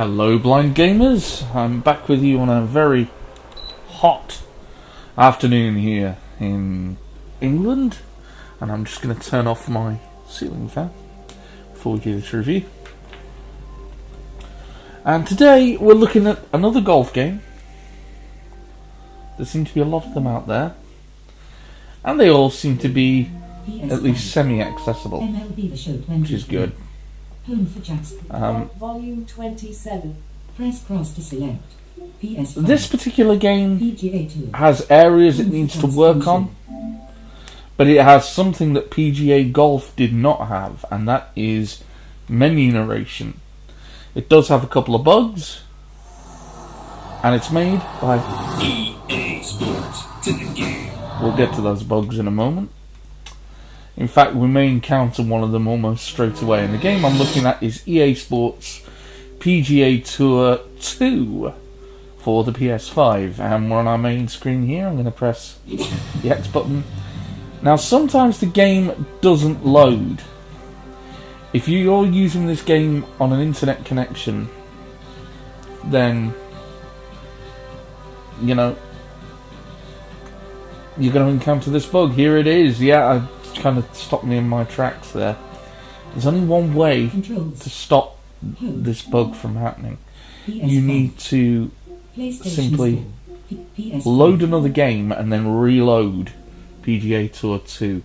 Hello blind gamers, I'm back with you on a very hot afternoon here in England, and I'm just going to turn off my ceiling fan before we do this review. And today we're looking at another golf game. There seem to be a lot of them out there, and they all seem to be ps5, at least semi-accessible, MLB The Show 20, which is good. Home for Jackson. Volume 27. Press cross to select. ps5, This particular game PGA Tour. has areas it needs to work on, but it has something that PGA Golf did not have, and that is menu narration. It does have a couple of bugs, and it's made by EASports to the game. We'll get to those bugs in a moment. In fact, we may encounter one of them almost straight away, and the game I'm looking at is EASports PGA Tour 2 for the PS5, and we're on our main screen here. I'm going to press the X button. Now, sometimes the game doesn't load. If you're using this game on an internet connection, then, you know, you're going to encounter this bug. Here it is. Yeah, it kind of stopped me in my tracks there. There's only one way to stop this bug from happening. You need to simply load another game and then reload PGA Tour 2.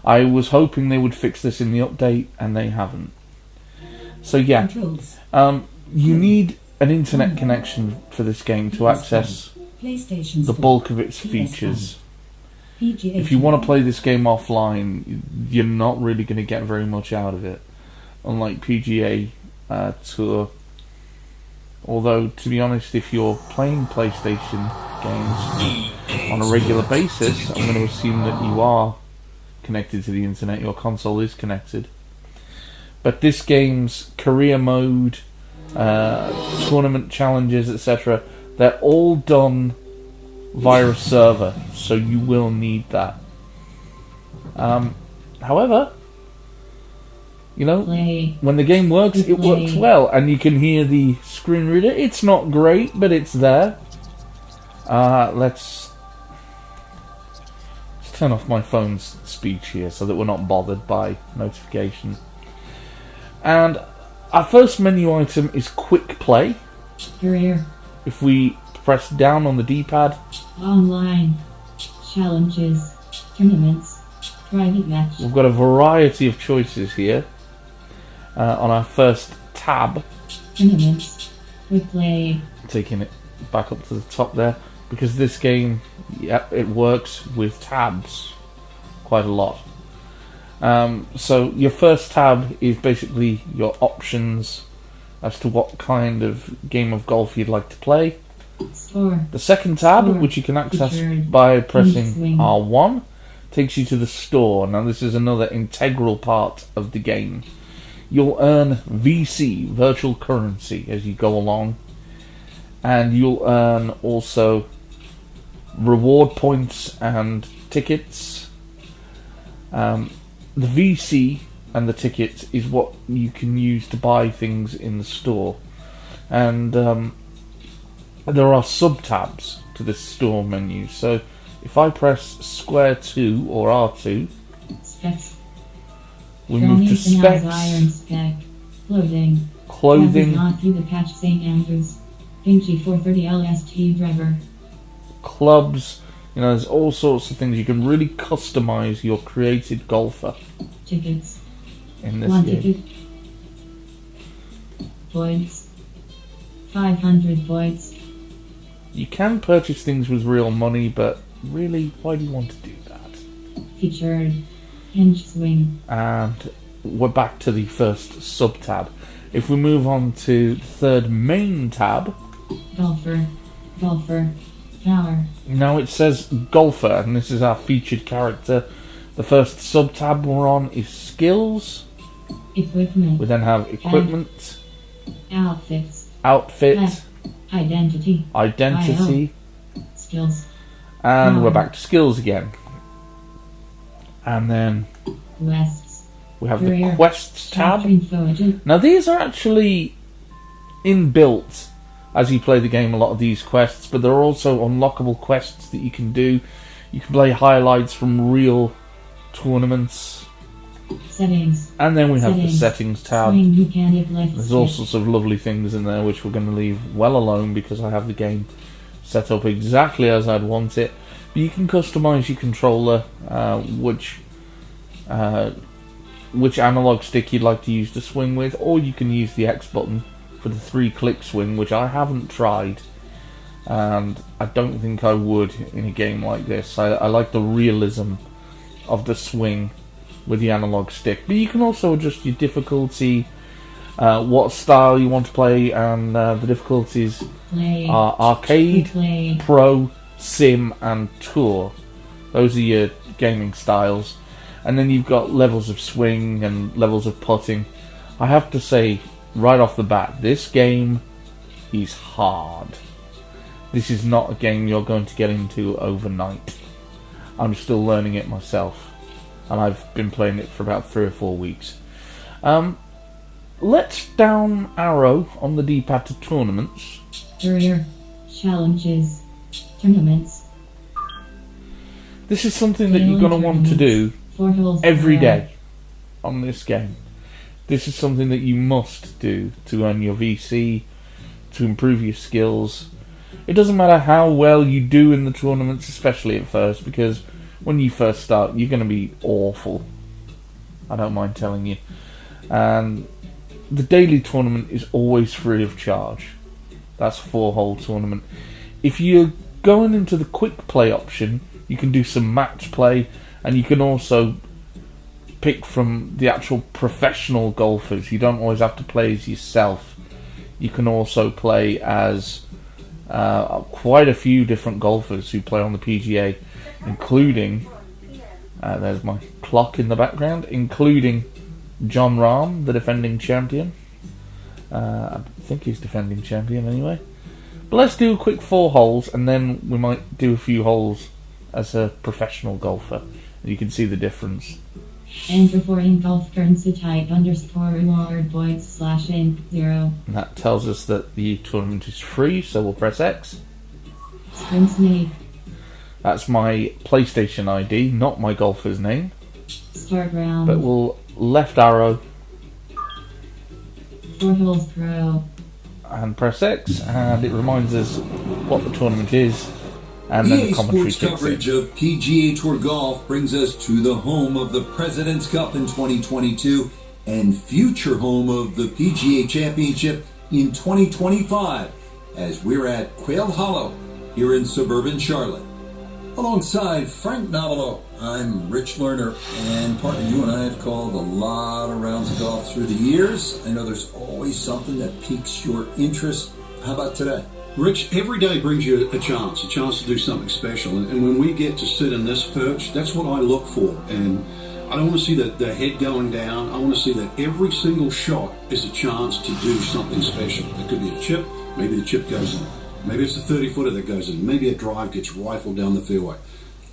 I was hoping they would fix this in the update, and they haven't. So yeah, you need an internet connection for this game to access the bulk of its features. If you want to play this game offline, you're not really going to get very much out of it, unlike PGA Tour. Although, to be honest, if you're playing PlayStation games on a regular basis, I'm going to assume that you are connected to the internet, your console is connected. But this game's career mode, tournament challenges, etc., they're all done via a server, so you will need that. However, you know, when the game works, it works well, and you can hear the screen reader. It's not great, but it's there. Let's turn off my phone's speech here so that we're not bothered by notification. And our first menu item is Quick Play. Career. If we press down on the D-pad, Online. Challenges. Tournaments. Private match. we've got a variety of choices here. On our first tab, Tournaments. Quick play. taking it back up to the top there, because this game, yep, it works with tabs quite a lot. So your first tab is basically your options as to what kind of game of golf you'd like to play. Score. The second tab, Store. which you can access Featured. by pressing Swing. R1, takes you to the store. Now this is another integral part of the game. You'll earn VC, virtual currency, as you go along, and you'll earn also reward points and tickets. The VC and the tickets is what you can use to buy things in the store, and there are sub-tabs to this store menu. So if I press square 2 or R2, Specs. we move to specs, Iron spec. Clothing. clothing, Not through the patch St. Andrews. Pinchy 430 LST driver. clubs. You know, there's all sorts of things. You can really customize your created golfer Tickets. in this One game. ticket. Points. 500 points. You can purchase things with real money, but really, why do you want to do that? Featured. Hinge swing. And we're back to the first sub-tab. If we move on to the third main tab, Golfer. Golfer. Power. now it says golfer, and this is our featured character. The first sub-tab we're on is skills. Equipment. We then have equipment, Outfits. outfit, Identity. identity, Skills. and we're back to skills again. And then Quests. we have Career. the quests tab. Chapter info agent. Now these are actually inbuilt as you play the game, a lot of these quests, but there are also unlockable quests that you can do. You can play highlights from real tournaments. Settings. And then we have the settings tab. Swing mechanic left There's all stick. sorts of lovely things in there which we're going to leave well alone because I have the game set up exactly as I'd want it. But you can customize your controller, which analog stick you'd like to use to swing with, or you can use the X button for the 3-click swing, which I haven't tried, and I don't think I would in a game like this. I like the realism of the swing with the analog stick. But you can also adjust your difficulty, what style you want to play, and the difficulties Play. are Arcade, Play. Pro, Sim, and Tour. Those are your gaming styles. And then you've got levels of swing and levels of putting. I have to say, right off the bat, this game is hard. This is not a game you're going to get into overnight. I'm still learning it myself, and I've been playing it for about 3 or 4 weeks. Let's down arrow on the D-pad to tournaments. Career. Challenges. Tournaments. This is something that you're going to want to do 4 holes every per day on this game. This is something that you must do to earn your VC, to improve your skills. It doesn't matter how well you do in the tournaments, especially at first, because when you first start, you're going to be awful. I don't mind telling you. And the daily tournament is always free of charge. That's a 4-hole tournament. If you're going into the quick play option, you can do some match play, and you can also pick from the actual professional golfers. You don't always have to play as yourself. You can also play as quite a few different golfers who play on the PGA, including, there's my clock in the background, including John Rahm, the defending champion. I think he's defending champion anyway. But let's do a quick 4 holes, and then we might do a few holes as a professional golfer. You can see the difference. Enter for in golf currency type _reward points /in 0. And that tells us that the tournament is free, so we'll press X. Sprint name. That's my PlayStation ID, not my golfer's name. Start round. But we'll left arrow 4 holes pro. and press X, and it reminds us what the tournament is. And then the commentary EASports kicks coverage in. of PGA Tour golf brings us to the home of the President's Cup in 2022 and future home of the PGA Championship in 2025 as we're at Quail Hollow here in suburban Charlotte. Alongside Frank Novelo, I'm Rich Lerner, and partner, you and I have called a lot of rounds of golf through the years. I know there's always something that piques your interest. How about today? Rich, every day brings you a chance to do something special. And when we get to sit in this perch, that's what I look for. And I don't want to see the head going down. I want to see that every single shot is a chance to do something special. It could be a chip. Maybe the chip goes in. Maybe it's a 30-footer that goes in. Maybe a drive gets rifled down the fairway.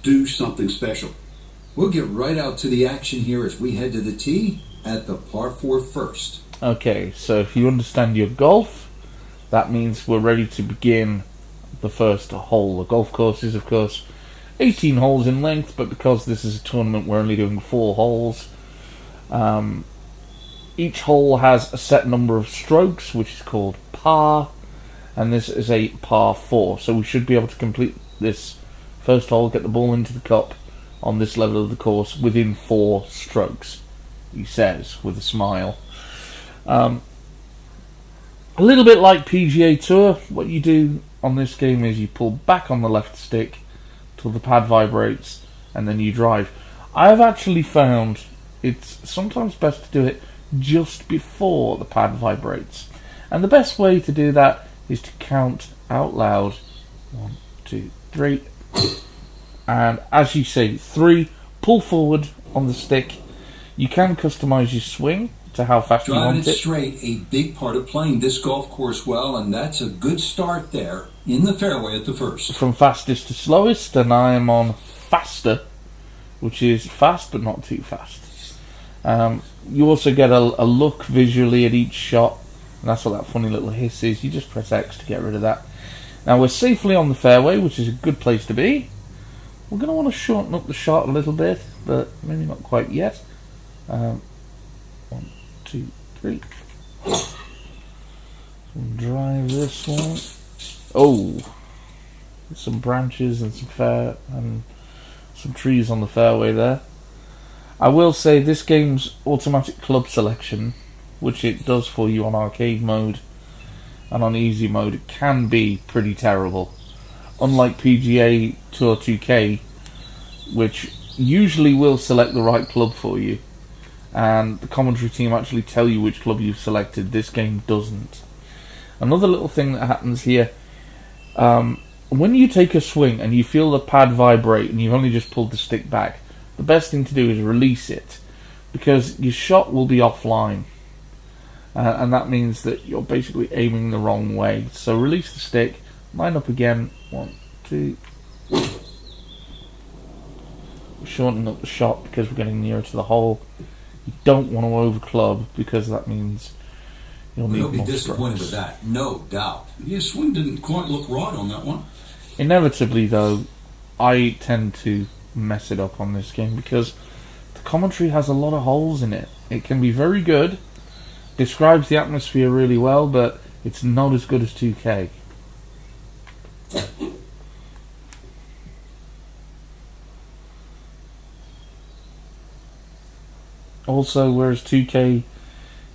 Do something special. We'll get right out to the action here as we head to the tee at the par 4 first. Okay, so if you understand your golf, that means we're ready to begin the first hole. The golf course is, of course, 18 holes in length, but because this is a tournament, we're only doing 4 holes. Each hole has a set number of strokes, which is called par, and this is a par 4. So we should be able to complete this first hole, get the ball into the cup on this level of the course within 4 strokes, he says, with a smile. A little bit like PGA Tour, what you do on this game is you pull back on the left stick till the pad vibrates, and then you drive. I have actually found it's sometimes best to do it just before the pad vibrates. And the best way to do that is to count out loud. 1, 2, 3. And as you say, 3, pull forward on the stick. You can customize your swing to how fast you Driving want it it. straight, a big part of playing this golf course well, and that's a good start there in the fairway at the first. From fastest to slowest, and I am on faster, which is fast but not too fast. You also get a look visually at each shot And that's what that funny little hiss is. You just press X to get rid of that. Now we're safely on the fairway, which is a good place to be. We're going to want to shorten up the shot a little bit, but maybe not quite yet. 1, 2, 3. Drive this one. Oh, some branches and some trees on the fairway there. I will say this game's automatic club selection, which it does for you on arcade mode and on easy mode, it can be pretty terrible. Unlike PGA Tour 2K, which usually will select the right club for you, and the commentary team actually tell you which club you've selected, this game doesn't. Another little thing that happens here, when you take a swing and you feel the pad vibrate and you've only just pulled the stick back, the best thing to do is release it, because your shot will be offline, and that means that you're basically aiming the wrong way. So release the stick, line up again, 1, 2. We're shortening up the shot because we're getting nearer to the hole. You don't want to over club, because that means you'll need We'll be more disappointed strokes. with that, no doubt. Your swing didn't quite look right on that one. Inevitably, though, I tend to mess it up on this game because the commentary has a lot of holes in it. It can be very good, describes the atmosphere really well, but it's not as good as 2K. Also, whereas 2K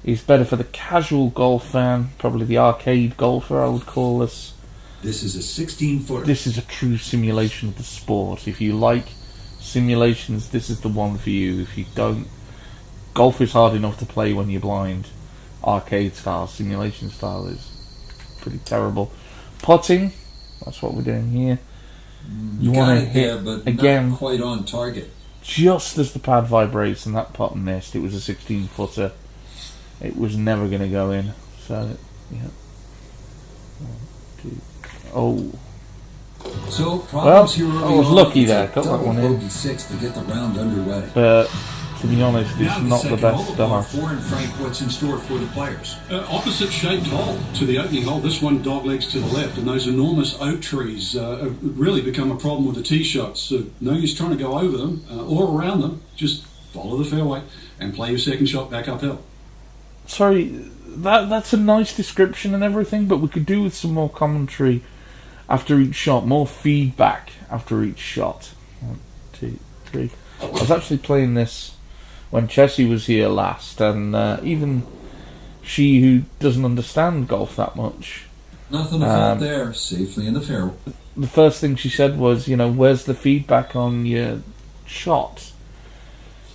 is better for the casual golf fan, probably the arcade golfer I would call this, This is a 16-footer. this is a true simulation of the sport. If you like simulations, this is the one for you. If you don't, golf is hard enough to play when you're blind. Arcade style, simulation style is pretty terrible. Putting, that's what we're doing here. You want to there, hit but again not quite on target. just as the pad vibrates, and that putt missed. It was a 16-footer. It was never going to go in. So, yeah. 1, 2. Oh. So problems here early I was on. lucky It's there. a Got that double one in. bogey 6 to get the round underway. But to be honest, Now it's not the second best hole, Par start. 4, and Frank, what's in store for the players? Opposite shaped hole to the opening hole. This one dog legs to the left, and those enormous oak trees have really become a problem with the tee shots. So no use trying to go over them or around them. Just follow the fairway and play your second shot back uphill. Sorry, that's a nice description and everything, but we could do with some more commentary after each shot, more feedback after each shot. 1, 2, 3. I was actually playing this when Chessie was here last, and even she, who doesn't understand golf that much, Nothing to fault there. Safely in the fairway. the first thing she said was, where's the feedback on your shot?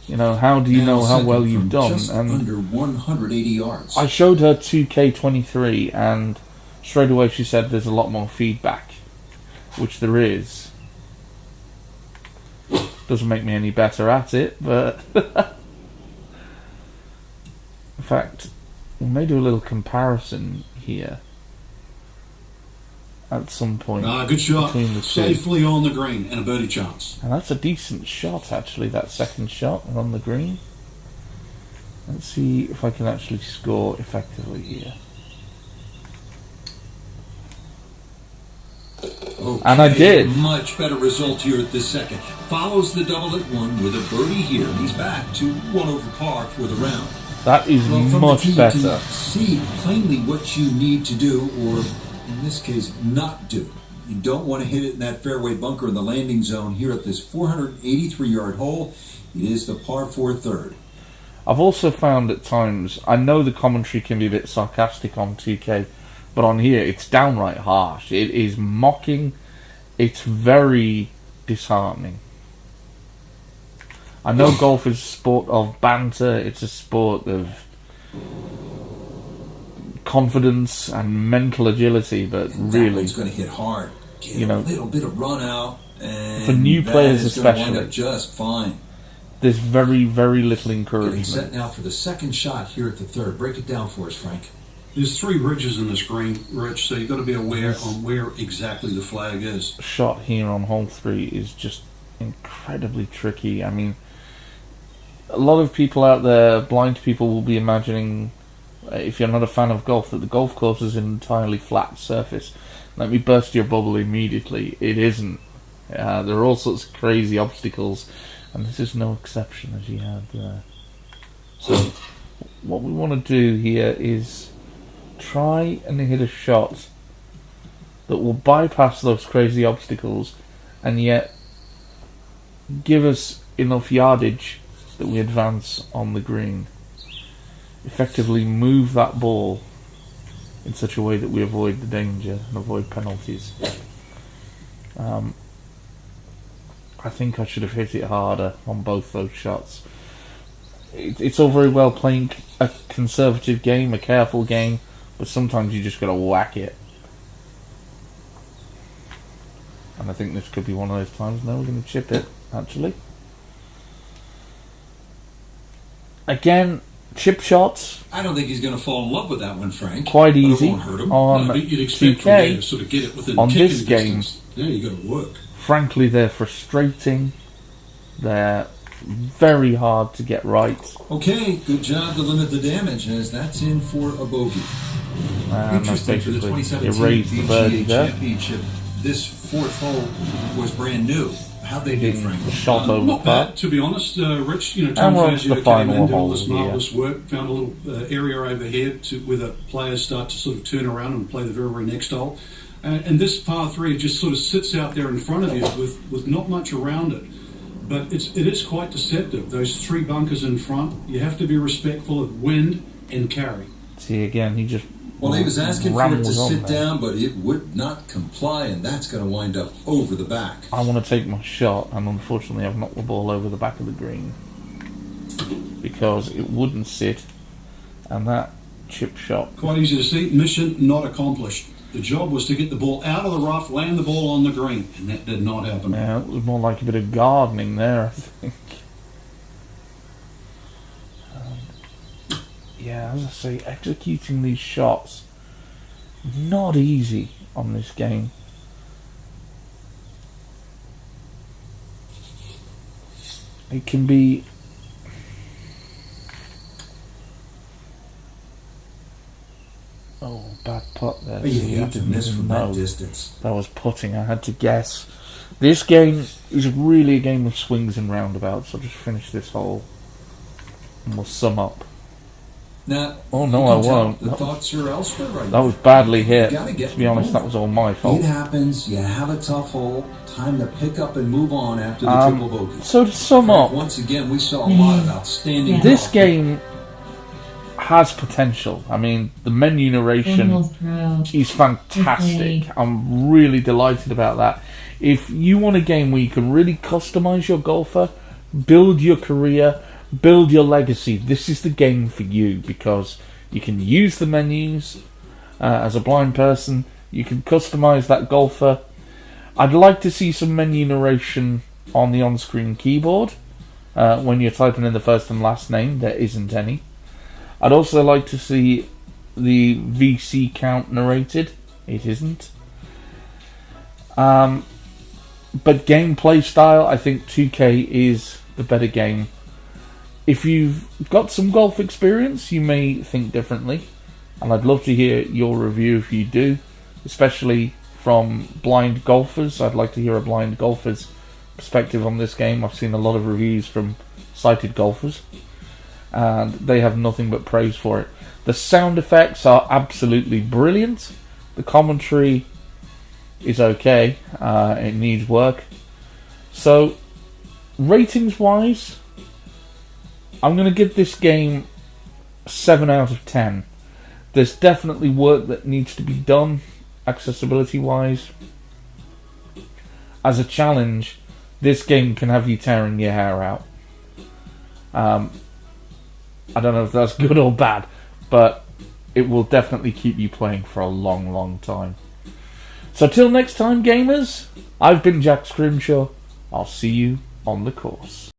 How do you know how Second well you've from done? just And under 180 yards. I showed her 2K23, and straight away she said there's a lot more feedback, which there is. Doesn't make me any better at it, but in fact, we may do a little comparison here at some point. Good shot. Between the two. Safely on the green and a birdie chance. And that's a decent shot, actually, that second shot on the green. Let's see if I can actually score effectively here. Okay, And I did. Much better result here at the second. Follows the double at 1 with a birdie here. He's back to 1 over par for the round. That is Well, from much the tee, you better. can see plainly what you need to do, or in this case, not do. You don't want to hit it in that fairway bunker in the landing zone here at this 483-yard hole. It is the par 4 third. I've also found at times, I know the commentary can be a bit sarcastic on 2K, but on here it's downright harsh. It is mocking. It's very disheartening. I know golf is a sport of banter. It's a sport of confidence and mental agility, but And that really, one's going to hit hard. Get You know, a little bit of run out, and for new players that is gonna wind especially. up just fine. there's very, very little Getting encouragement. set now for the second shot here at the third. Break it down for us, Frank. There's 3 ridges in this green, Rich, so you've got to be aware on where exactly the flag is. Shot here on hole 3 is just incredibly tricky. I mean, a lot of people out there, blind people, will be imagining if you're not a fan of golf, that the golf course is an entirely flat surface. Let me burst your bubble immediately. It isn't. There are all sorts of crazy obstacles, and this is no exception, as you had there. So, what we want to do here is try and hit a shot that will bypass those crazy obstacles, and yet give us enough yardage that we advance on the green. Effectively move that ball in such a way that we avoid the danger and avoid penalties. I think I should have hit it harder on both those shots. It's all very well playing a conservative game, a careful game, but sometimes you just got to whack it. And I think this could be one of those times. Now we're going to chip it, actually. Again, chip shots. I don't think he's going to fall in love with that one, Frank. Quite easy. But it won't hurt him. On You'd expect from 2K. there to sort of get it within On kicking this game, distance. Now you got to work. Frankly, they're frustrating. They're very hard to get right. Okay, good job to limit the damage, as that's in for a bogey. And that's Interesting for the basically 2017 erased the birdie PGA there. Championship. This fourth hole was brand new. How'd they do, Frank? Shot over Not par. bad, to be honest. Rich, And Tom we're on to Fazio the came final in, did all hole this here. marvellous work, found a little area over here where the players start to sort of turn around and play the very, very next hole. And this par 3 just sort of sits out there in front of you with not much around it. But it is quite deceptive. Those 3 bunkers in front, you have to be respectful of wind and carry. See, again, he just Well, he was asking for it to rambles on sit there. down, but it would not comply, and that's going to wind up over the back. I want to take my shot, and unfortunately I've knocked the ball over the back of the green because it wouldn't sit, and that chip shot. Quite easy to see. Mission not accomplished. The job was to get the ball out of the rough, land the ball on the green, and that did not happen. Yeah, it was more like a bit of gardening there, I think. Yeah, as I say, executing these shots, not easy on this game. It can be... Oh, bad putt there. You See, I hate to didn't miss even from know that distance. that was putting. I had to guess. This game is really a game of swings and roundabouts. I'll just finish this hole and we'll sum up. Now, Oh, no, you can I tell won't. The That- thoughts are elsewhere right That now. was badly hit. You gotta get To be honest, that was all my fault. It happens. You have a tough hole. Time to pick up and move on after the triple bogey. So to sum Frank, up, once again, we saw a lot of outstanding this golf. game has potential. I mean, the menu narration Almost pro. is fantastic. I'm really delighted about that. If you want a game where you can really customize your golfer, build your career, build your legacy, this is the game for you, because you can use the menus as a blind person. You can customize that golfer. I'd like to see some menu narration on the on-screen keyboard when you're typing in the first and last name. There isn't any. I'd also like to see the VC count narrated. It isn't. But gameplay style, I think 2K is the better game. If you've got some golf experience, you may think differently, and I'd love to hear your review if you do, especially from blind golfers. I'd like to hear a blind golfer's perspective on this game. I've seen a lot of reviews from sighted golfers, and they have nothing but praise for it. The sound effects are absolutely brilliant. The commentary is okay. It needs work. So, ratings-wise, I'm going to give this game 7 out of 10. There's definitely work that needs to be done, accessibility-wise. As a challenge, this game can have you tearing your hair out. I don't know if that's good or bad, but it will definitely keep you playing for a long, long time. So till next time, gamers, I've been Jack Scrimshaw. I'll see you on the course.